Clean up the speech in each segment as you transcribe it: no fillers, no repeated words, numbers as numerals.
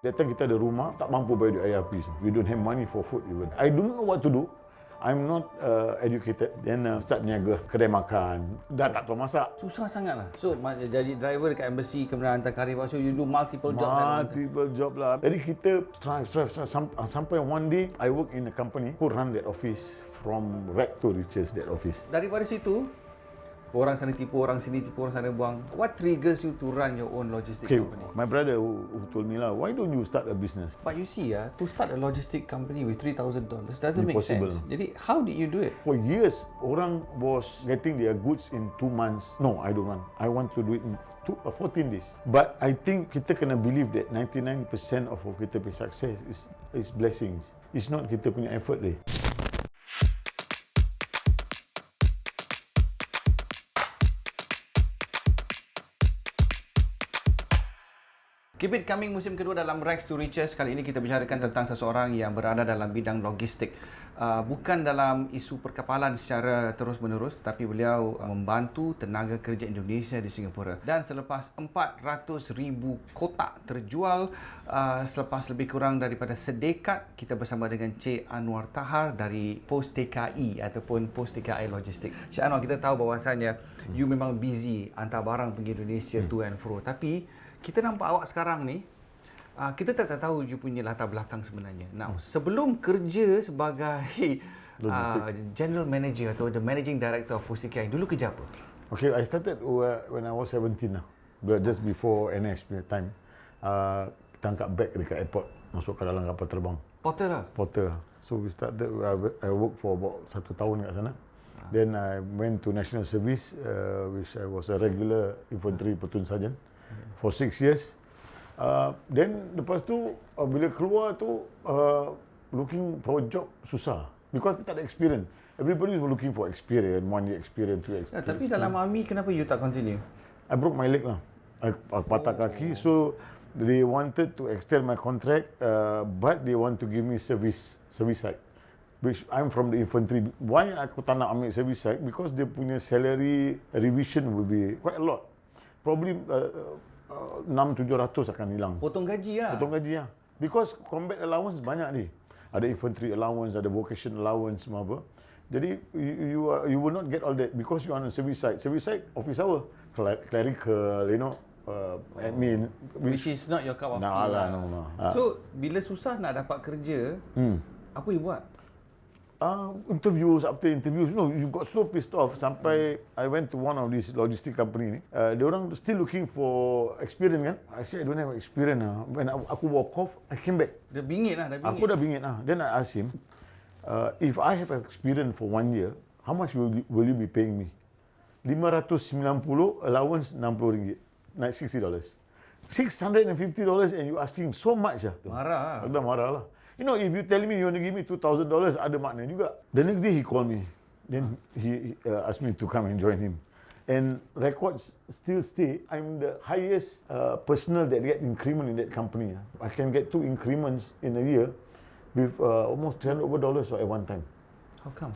That time kita ada rumah, tak mampu bayar duit air api. We don't have money for food even. I don't know what to do. I'm not educated. Then start niaga kedai makan. Dah tak tahu masak. Susah sangat lah. So jadi driver dekat embassy, kemudian hantar karyawan. So you do multiple jobs. Multiple job lah. Jadi kita strive. Sampai one day, I work in a company who run that office from rag to riches, that office. Daripada situ, orang sana tipu, orang sini tipu, orang sana buang. What triggers you to run your own logistic company? My brother who told me lah, why don't you start a business? But you see, to start a logistic company with $3,000 doesn't make Impossible. sense. Jadi, how did you do it? For years, orang was getting their goods in 2 months. No, I don't want. I want to do it in 14 days. But I think kita kena believe that 99% of kita punya success is blessings. It's not kita punya effort deh. Keep It Coming musim kedua dalam Rags to Riches. Kali ini kita bicarakan tentang seseorang yang berada dalam bidang logistik. Bukan dalam isu perkapalan secara terus-menerus, tapi beliau membantu tenaga kerja Indonesia di Singapura. Dan selepas 400,000 kotak terjual, selepas lebih kurang daripada sedekad, kita bersama dengan Cik Anwar Tahar dari Pos TKI ataupun Pos TKI Logistik. Cik Anwar, kita tahu bahawasanya you memang busy hantar barang pergi Indonesia to and fro. Tapi kita nampak awak sekarang ni, kita tak tahu you punya latar belakang sebenarnya. Now, sebelum kerja sebagai general manager atau the managing director of Pos TKI, dulu kerja apa? Okay, I started when I was 17 lah. Just before NS punya time. Kita angkat bag dekat airport, masuk ke dalam kapal terbang. Porter lah? Porter. So we started, I worked for about 1 tahun kat sana. Then I went to National Service, which I was a regular infantry platoon sergeant for 6 years. Then lepas tu bila keluar tu looking for a job susah because tak ada experience. Everybody was looking for experience, 1 year experience, 2 year experience. Tapi dalam army kenapa you tak continue? I broke my leg lah. I patah kaki, so they wanted to extend my contract, but they want to give me service side. Which I'm from the infantry. Why aku tak nak ambil service side? Because dia punya salary revision will be quite a lot. Probably 600-700 akan hilang. Potong gaji lah? Potong gaji lah. Because combat allowance banyak ni. Ada infantry allowance, ada vocation allowance, semua apa. Jadi, you will not get all that because you are on the service side. Service side, office hour, clerical, admin. Which is not your cup of tea. No. So, bila susah nak dapat kerja, apa you buat? Interviews after interviews, you got so pissed off sampai I went to one of these logistic company ni. Dia orang still looking for experience kan. I said I don't have experience lah. When aku walk off, I came back. Dia bingit lah, Aku dah bingit lah. Then I asked him, if I have experience for 1 year, how much will you be paying me? 590, allowance RM60, like $60. $650 and you asking so much lah. Marah lah. Dah marah lah. If you tell me you want to give me $2,000, ada makna juga. The next day he called me. Then he asked me to come and join him. And records still stay. I'm the highest personnel that get increment in that company. I can get 2 increments in a year with almost $300 at one time. How come?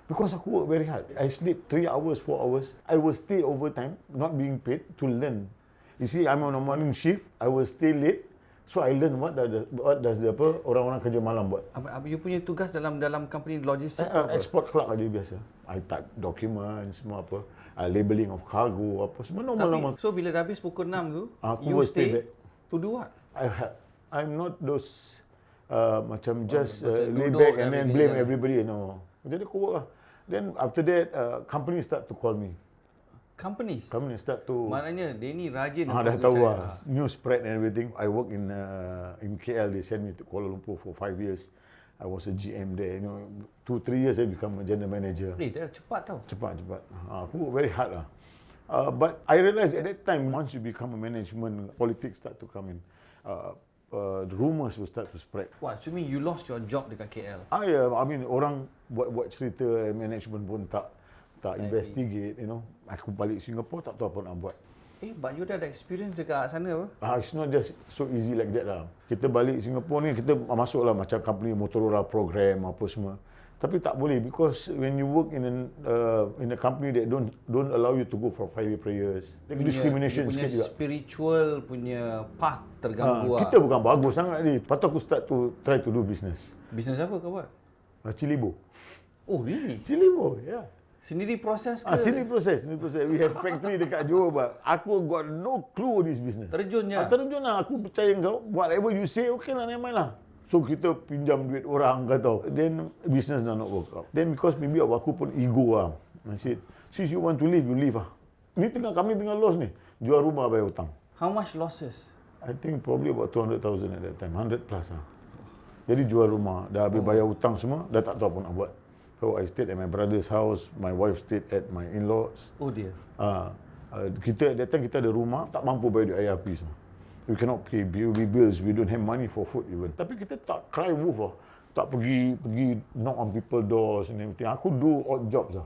Because aku work very hard. I sleep 3 hours, 4 hours. I will stay overtime, not being paid, to learn. You see, I'm on a morning shift. I will stay late. So I learn what does orang-orang kerja malam buat. You punya tugas dalam company logistik export clerk aja biasa. I type document semua apa, labeling of cargo apa semua normal. So bila dah habis pukul 6 tu, aku you stay back. To do what? I'm not those macam just lay back and then blame everybody. No. Jadi aku work lah. Then after that company start to call me. Company start to. Maknanya dia ni rajin. Dah tahu lah. News spread and everything. I work in KL. They sent me to Kuala Lumpur for 5 years. I was a GM there. 2-3 years I become a general manager. Dah cepat tau. Cepat. Aku work very hard lah. But I realized at that time, once you become a management, politics start to come in. The rumours will start to spread. What? So mean you lost your job dekat KL? I mean orang buat cerita management pun tak investigate, Aku balik Singapore tak tahu apa nak buat. But you dah ada experience dekat sana apa? It's not just so easy like that lah. Kita balik Singapore ni, kita masuk lah macam company Motorola program apa semua. Tapi tak boleh because when you work in a company that don't allow you to go for 5-year prayers, discrimination dia punya sikit juga. spiritual punya path terganggu. Kita bukan bagus sangat ni. Lepas tu aku start to try to do business. Bisnes apa kau buat? Cilibo. Oh really? Cilibo, ya. Yeah. Sendiri proses ke? Sini proses. We have factory dekat Johor, but aku got no clue this business. Terjun je. Terjun lah. Aku percaya kau. Whatever you say, okay lah, never mind lah. So kita pinjam duit orang kata. Then business dah not work out. Then because maybe aku pun ego lah. I said, since you want to leave, you leave lah. Ni kami tengah loss ni. Jual rumah bayar hutang. How much losses? I think probably about 200,000 at that time. 100 plus lah. Jadi jual rumah. Dah habis bayar hutang semua. Dah tak tahu apa nak buat. So I stayed at my brother's house. My wife stayed at my in-laws. Oh dear. Kita at that time kita ada rumah. Tak mampu bayar duit air api semua. We cannot pay bills. We don't have money for food even. Tapi kita tak cry wolf lah. Tak pergi knock on people doors and everything. Aku do odd jobs lah.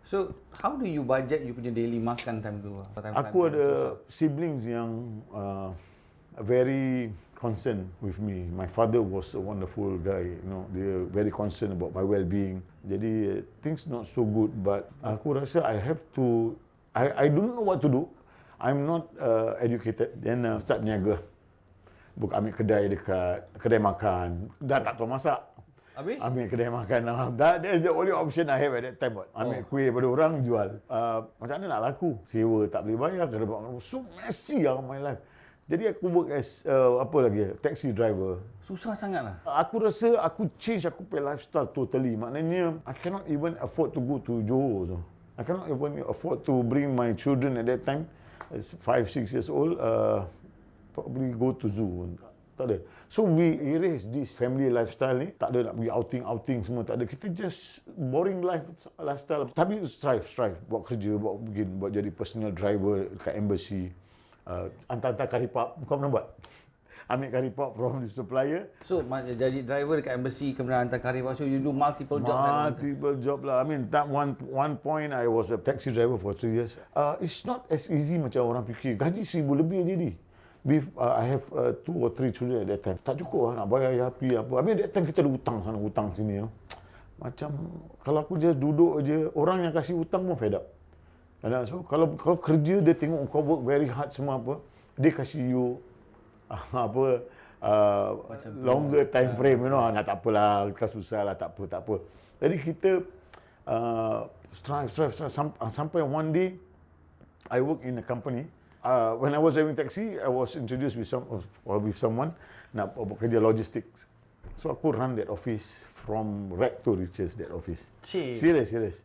So, how do you budget you punya daily makan time tu? Aku ada siblings yang very concerned with me. My father was a wonderful guy. You know, they very concerned about my well-being. Jadi things not so good. But aku rasa I have to. I don't know what to do. I'm not educated. Then start niaga. Buka ambil kedai dekat kedai makan. Dah tak tahu masak. Habis? Ambil kedai makan. That's the only option I have at that time. Ambil kuih daripada orang, jual. Macam mana nak laku? Sewa tak boleh bayar. So messy lah my life. Jadi aku work as taxi driver. Susah sangat lah. Aku rasa aku change aku punya lifestyle totally. Maknanya I cannot even afford to go to Johor. So. I cannot even afford to bring my children at that time. It's 5-6 years old, probably go to zoo. Tak ada. So we erase this family lifestyle ni. Tak ada nak pergi outing semua, tak ada. Kita just boring lifestyle. Tapi strive. Buat kerja, buat jadi personal driver dekat embassy. Hantar karipap. Kau pernah buat? Ambil karipap from the supplier. So, jadi driver dekat embassy, kemudian hantar karipap. So, you do multiple jobs. Multiple job lah. I mean, that one point I was a taxi driver for 3 years. It's not as easy macam orang fikir. Gaji 1,000 lebih je ni. I have 2 or 3 children at that time. Tak cukup lah nak bayar api apa. I mean, that time kita ada hutang sana, hutang sini. You know. Macam, kalau aku just duduk je, orang yang kasih hutang pun fed up. So, kalau kerja, dia tengok kau work very hard semua apa, dia kasih you longer time frame, you know. Tak apalah, kau susah lah, tak apa. Jadi kita strive sampai one day I work in a company. When I was driving taxi, I was introduced with someone nak bekerja logistics. So aku run that office from rag to riches, that office. Serious.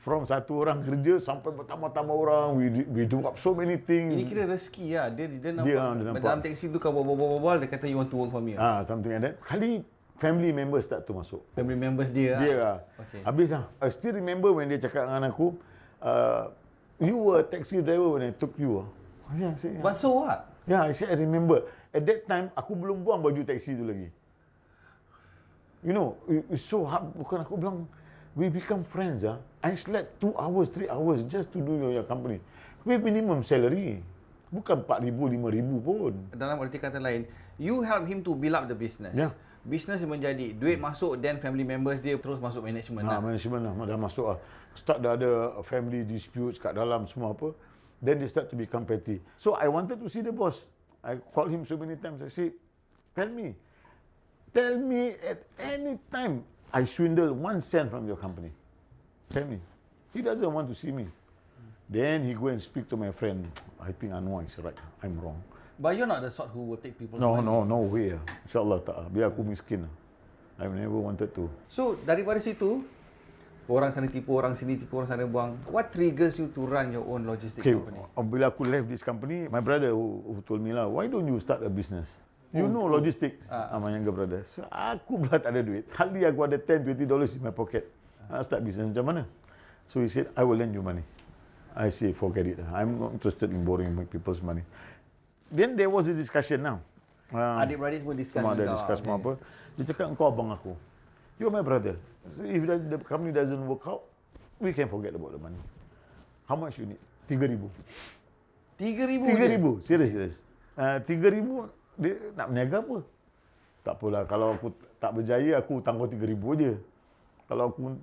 From satu orang kerja sampai bertambah-tambah orang, we do up so many things. Ini kira rezeki lah. Dia nampak. Dalam taxi tu kau berbual, dia kata you want to work for me. Something like that. Kali family members start to masuk. Family members dia lah. Okay. Habis lah. I still remember when dia cakap dengan aku, you were a taxi driver when I took you. Yeah, I said, yeah. But so what? Yeah, I said I remember. At that time, aku belum buang baju taxi tu lagi. You know, it's so hard. Bukan aku bilang, we become friends. I slept 2 hours, 3 hours just to do your company. With minimum salary. Bukan 4,000, 5,000 pun. Dalam arti kata lain, you help him to build up the business. Yeah. Business menjadi, duit masuk, then family members dia terus masuk management. Management lah, dah masuk lah. Start dah ada family disputes kat dalam semua apa. Then they start to become petty. So I wanted to see the boss. I called him so many times. I said, tell me at any time I swindle 1 cent from your company. Tell me. He doesn't want to see me. Then he go and speak to my friend. I think Anwar is right. I'm wrong. But you're not the sort who will take people's money. No way. InsyaAllah tak. Biar aku miskin. I never wanted to. So daripada situ, orang sana tipu, orang sini tipu, orang sana buang. What triggers you to run your own logistic company? Bila aku left this company, my brother who told me lah, why don't you start a business? You know logistics, my younger brother. So, aku pula tak ada duit. Hardly aku ada $10-20 in my pocket. I'll start business macam mana? So he said, I will lend you money. I say, forget it. I'm not interested in borrowing people's money. Then there was a discussion now. Adik-beradik semua discuss semua apa. Dia cakap, engkau abang aku. You're my brother. So if the company doesn't work out, we can forget about the money. How much you need? 3,000. 3,000? Serius. 3,000, dia nak berniaga apa? Tak apalah, kalau aku tak berjaya, aku hutang kau 3,000 je. Kalau aku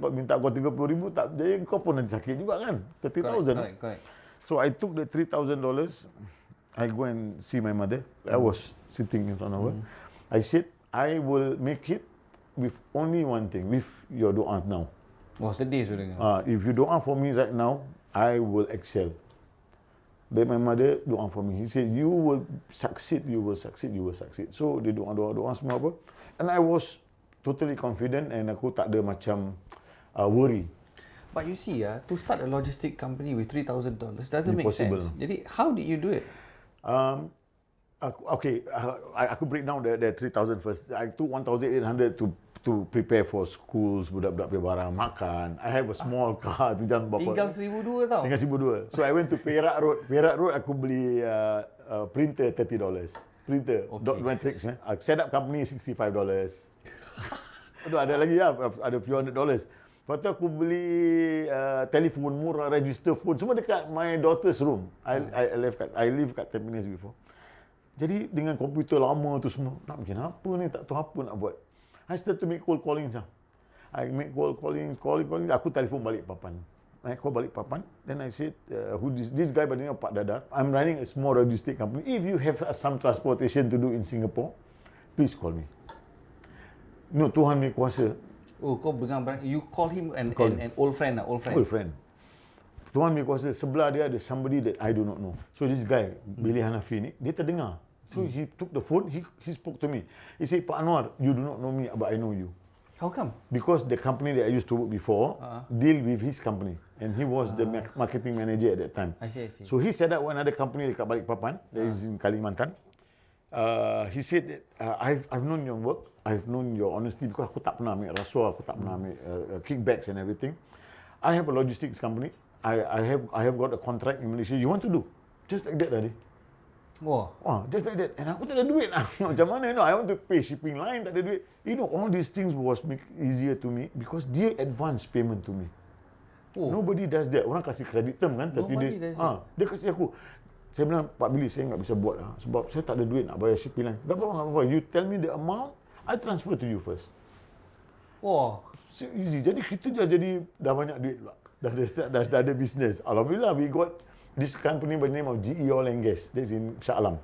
minta kau 30,000 tak berjaya, kau pun nanti sakit juga kan. 30,000. Correct. So I took the $3,000. I go and see my mother. I was sitting in front of her. I said, I will make it with only one thing, with your doa now. Wah, sedih sudah dengar. If you doa for me right now, I will excel. Then my mother doa for me. He said, you will succeed, you will succeed, you will succeed. So dia doa semua apa. And I was totally confident and aku tak ada macam worry. But you see, to start a logistic company with $3,000 doesn't make Impossible. sense. Jadi, how did you do it? Aku break down the 3,000 first. I took 1,800 to prepare for schools, budak-budak punya barang, makan. I have a small car tu jangan bawa. Tinggal 1,200 tau. Tinggal 1,200. So I went to Perak Road. Perak Road aku beli printer $30. Printer, dot matrix. I set up company $65. Aduh, ada lagi ada few $100. Lepas tu aku beli telefon murah, register phone, semua dekat my daughter's room. I live kat Tampines before. Jadi dengan komputer lama tu semua, nak bikin apa ni, tak tahu apa nak buat. I started to make cold calling. I make cold calling. Aku telefon balik papan. I call balik papan. Then I said, who this guy by the name of Pak Dadar. I'm running a small logistic company. If you have some transportation to do in Singapore, please call me. No, Tuhan ni kuasa. Oh, kau you call him an old friend. Old friend. Tuhan ni kuasa. Sebelah dia ada somebody that I do not know. So this guy, Billy Hanafi ni, dia terdengar. So he took the phone, he spoke to me. He said, Pak Anwar, you do not know me, but I know you. How come? Because the company that I used to work before deal with his company. And he was the marketing manager at that time. I see. So he set up another company dekat Balikpapan, that is in Kalimantan. He said that I've known your work, I've known your honesty because aku tak pernah ambil rasuah, aku tak pernah ambil kickbacks and everything. I have a logistics company. I have got a contract in Malaysia. You want to do? Just like that tadi. Wah. Just like that. And aku tak ada duit. Macam mana? I want to pay shipping line, tak ada duit. All these things was make easier to me because dia advance payment to me. Nobody does that. Orang kasih credit term kan, 30 days. Dia kasih aku. Saya bilang, Pak Billy, saya enggak bisa buat sebab saya tak ada duit nak bayar shipping line. Tak apa. You tell me the amount, I transfer to you first. Wah. So easy. Jadi kita dah banyak duit pula. Dah ada business. Alhamdulillah, we got this company by the name of GE Oil and Gas. That's in Shah Alam.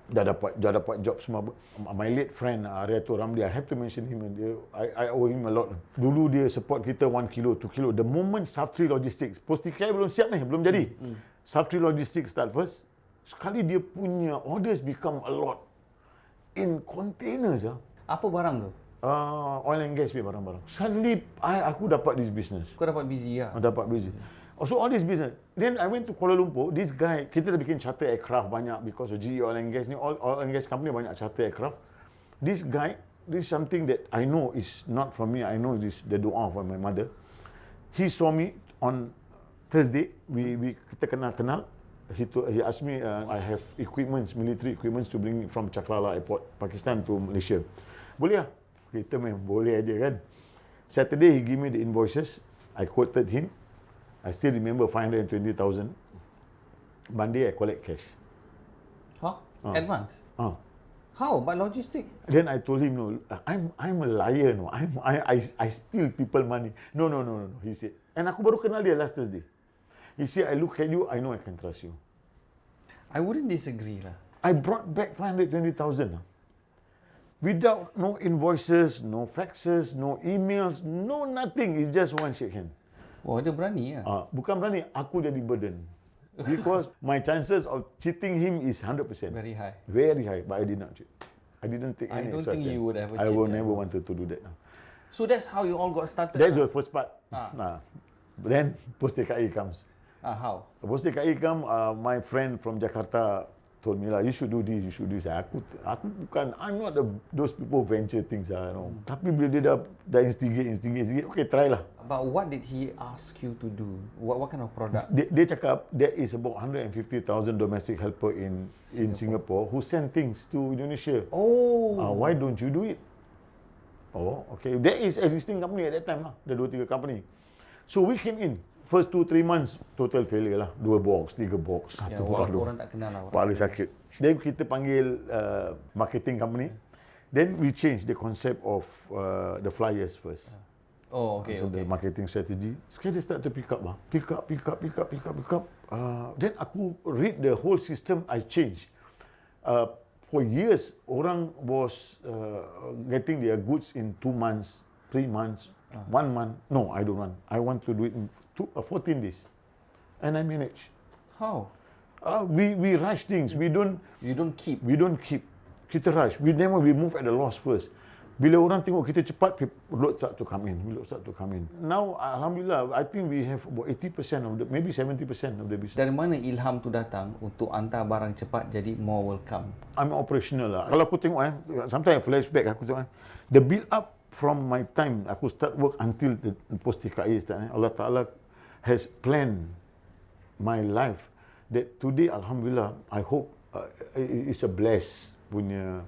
Dah dapat job semua. My late friend Ariato Ramli, I have to mention him. I owe him a lot. Dulu dia support kita 1 kilo, 2 kilo. The moment Saftri Logistics, Postikai belum siap ni, belum jadi. Saftri Logistics start first. Sekali dia punya orders become a lot. In containers. Apa barang tu? Oil and gas punya barang-barang. Suddenly, aku dapat this business. Kau dapat busy lah. Dapat busy. So all this business. Then I went to Kuala Lumpur. This guy, kita dah bikin charter aircraft banyak because of GE Oil and Gas ni. Oil and Gas company banyak charter aircraft. This guy, this is something that I know is not from me. I know this the doa from my mother. He saw me on Thursday. Kita kenal. He asked me, I have military equipments to bring from Chaklala Airport, Pakistan to Malaysia. Boleh lah? Kita memang boleh aja kan. Saturday he give me the invoices. I quoted him. I still remember 520,000. Monday I collect cash. Advance? How? By logistic? Then I told him, no, I'm a liar. No, I steal people money. No. He said. And aku baru kenal dia last Thursday. He said, I look at you, I know I can trust you. I wouldn't disagree lah. I brought back 520,000. Without no invoices, no faxes, no emails, no nothing. It's just one shake hand. Oh, dia berani lah. Bukan berani, aku jadi burden. Because my chances of cheating him is 100%. Very high. Very high, but I did not cheat. I didn't take any extra I don't think you would ever cheat. I would never wanted to do that. So that's how you all got started? That's the first part. Then, post-TKI comes. How? Post-TKI come, my friend from Jakarta told me lah, you should do this, you should do this. Aku bukan, I'm not those people who venture things Tapi bila dia dah instigate, okay, try lah. But what did he ask you to do? What kind of product? Dia cakap there is about 150,000 domestic helper in Singapore who send things to Indonesia. Why don't you do it? Okay. There is existing company at that time lah. Ada 2-3 company. So we came in. First 2-3 months, total failure lah. 2 box, 3 box, 1 box. Orang tak kenal lah. Kepala sakit. Then kita panggil marketing company. Then we change the concept of the flyers first. Oh, okay, The okay. marketing strategy. Sekali dia start to pick up. Pick up. Then aku read the whole system, I change. For years, orang was getting their goods in 2 months, 3 months, 1 month. No, I don't want. I want to do it in 14 days. And I manage. How? We rush things. You don't keep. We don't keep. Kita rush. We move at the loss first. Bila orang tengok kita cepat, load start to come in. Now, alhamdulillah, I think we have about 80% of the, maybe 70% of the business. Dari mana ilham tu datang untuk hantar barang cepat jadi more welcome? I'm operational lah. Kalau aku tengok sometimes I flashback, aku tengok the build up from my time aku start work until the post TKI start. Allah Ta'ala has planned my life that today, alhamdulillah, I hope it's a blessed punya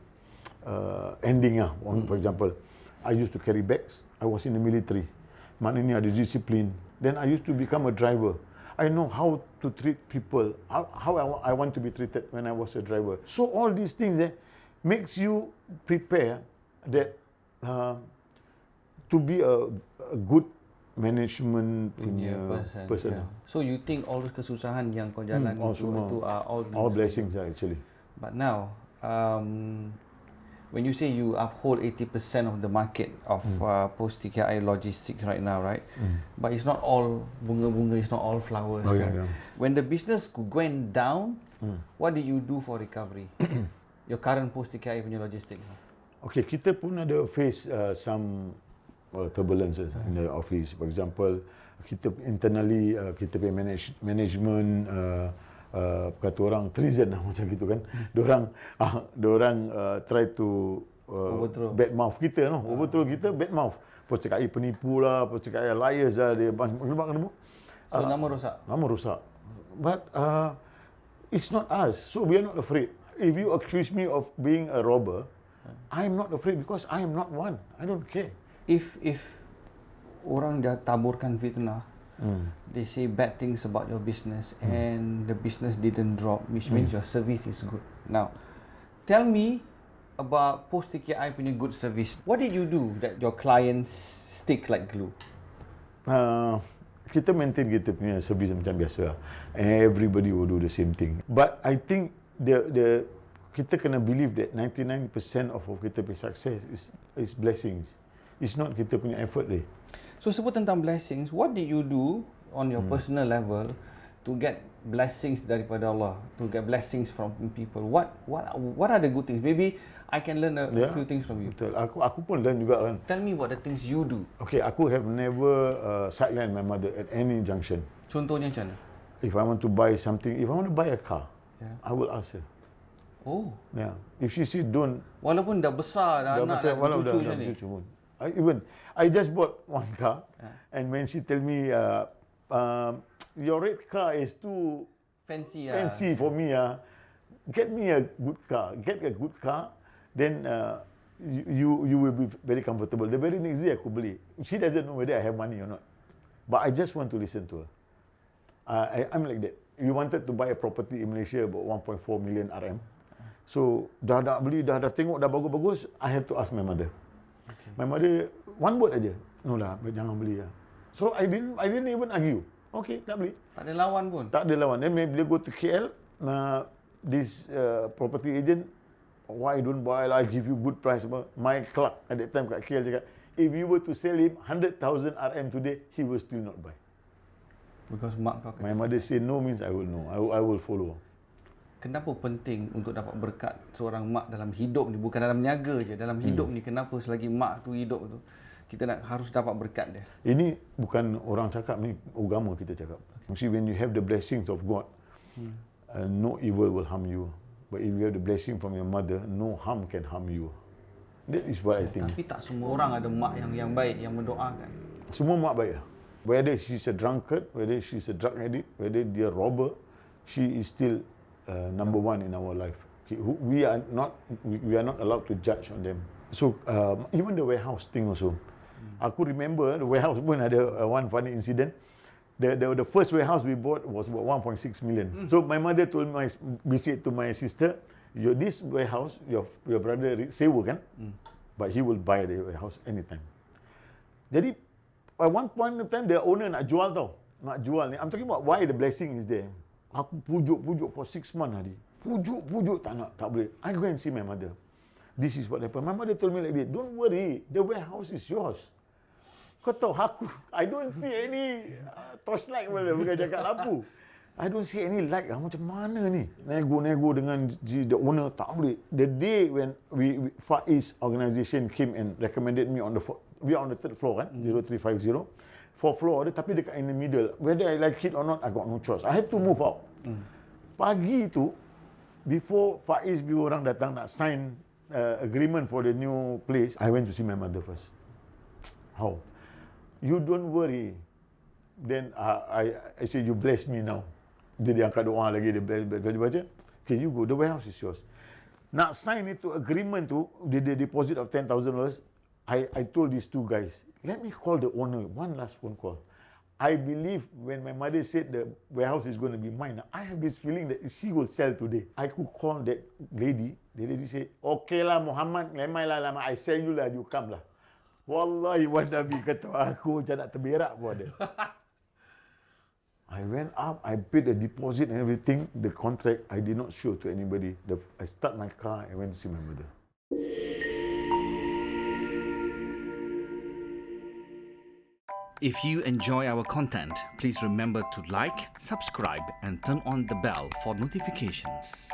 ending lah. For example, I used to carry bags. I was in the military. Maknanya ada disiplin. Then I used to become a driver. I know how to treat people, how I want to be treated when I was a driver. So all these things makes you prepare that to be a good management punya person. Yeah. So you think all kesusahan yang kau jalan itu are all blessings actually. But now, when you say you uphold 80% of the market of post TKI logistics right now, right? But it's not all bunga-bunga, it's not all flowers. Yeah. When the business went down, what did you do for recovery? Your current post TKI punya logistics. Okay, kita pun ada face some turbulences in the office. For example, kita internally kita punya management kata orang treason lah macam gitu kan. Diorang try to bad mouth kita, overthrow kita, bad mouth. Post TKI penipu lah, post TKI liars lah, dia banyak. So nama rosak. Nama rosak. But it's not us, so we are not afraid. If you accuse me of being a robber, I am not afraid because I am not one. I don't care. If orang dah taburkan fitnah, they say bad things about your business and the business didn't drop, which means your service is good. Now, tell me about post TKI punya good service. What did you do that your clients stick like glue? Kita maintain kita punya service macam biasa. Everybody will do the same thing. But I think kita kena believe that 99% of kita punya success is blessings. It's not kita punya effort deh. So sebut tentang blessings, what did you do on your personal level to get blessings daripada Allah, to get blessings from people? What are the good things? Maybe I can learn a few things from you. Betul. Aku pun learn juga kan. Tell me what the things you do. Okay, aku have never sidelined my mother at any junction. Contohnya macam mana? If I want to buy something, if I want to buy a car, I will ask her. Oh. Yeah. If she say don't, walaupun dah besar, dah anak, dah cucu macam ni. I just bought one car, and when she tell me, your red car is too fancy for me, get me a good car. Get a good car, then you will be very comfortable. The very next day aku beli. She doesn't know whether I have money or not, but I just want to listen to her. I'm like that. You wanted to buy a property in Malaysia about 1.4 million RM. So dah beli, dah tengok dah bagus-bagus, I have to ask my mother. Okay. My mother one word aja, no lah, jangan beli lah. So I didn't even argue. Okay, tak beli. Tak ada lawan pun. Tak ada lawan. Then bila go to KL, this property agent, why don't buy lah? I give you good price. My clerk at that time kat KL cakap, if you were to sell him 100,000 RM today, he will still not buy. Because mak kau. My mother say no means I will know. I will follow. Kenapa penting untuk dapat berkat seorang mak dalam hidup ni, bukan dalam niaga je, dalam hidup ni, kenapa selagi mak tu hidup tu kita harus dapat berkat dia? Ini bukan orang cakap ni, agama kita cakap. See, when you have the blessings of God, no evil will harm you. But if you have the blessing from your mother, no harm can harm you. That is what I think. Tapi tak semua orang ada mak yang baik, yang mendoakan. Semua mak baik. Whether she's a drunkard, whether she's a drug addict, whether dia robber, she is still number one in our life. We are not allowed to judge on them. So even the warehouse thing also. Aku remember the warehouse pun ada one funny incident. The first warehouse we bought was about 1.6 million. So my mother told my sister, this warehouse your brother sewa kan, but he will buy the warehouse anytime. Jadi at one point of time, the owner nak jual tau. Nak jual ni. I'm talking about why the blessing is there. Aku pujuk for 6 months hari. Pujuk tak nak, tak boleh. I go and see my mother. This is what happened. My mother told me like this, don't worry, the warehouse is yours. Kau tahu aku, I don't see any torchlight pun, bukan cakap lampu. I don't see any light. Macam mana ni? Nego dengan the owner, tak boleh. The day when Far East organisation came and recommended me on the we are on the 3rd floor kan, 0350. 4th floor ada, tapi dekat in the middle. Whether I like it or not, I got no choice. I have to move out. Pagi tu, before Far East orang datang nak sign agreement for the new place, I went to see my mother first. How? You don't worry. Then I said, you bless me now. Dia angkat doa lagi, dia baca. Okay, you go, the warehouse is yours. Nak sign itu agreement tu, dia deposit of $10,000. I told these two guys, let me call the owner, one last phone call. I believe when my mother said the warehouse is going to be mine, I have this feeling that she will sell today. I could call that lady. The lady said, okay lah Muhammad, lemai lah, I sell you lah, you come lah. Wallahi, Wan Nabi kata aku macam nak terberak pun ada. I went up, I paid the deposit and everything. The contract, I did not show to anybody. I start my car, I went to see my mother. If you enjoy our content, please remember to like, subscribe and turn on the bell for notifications.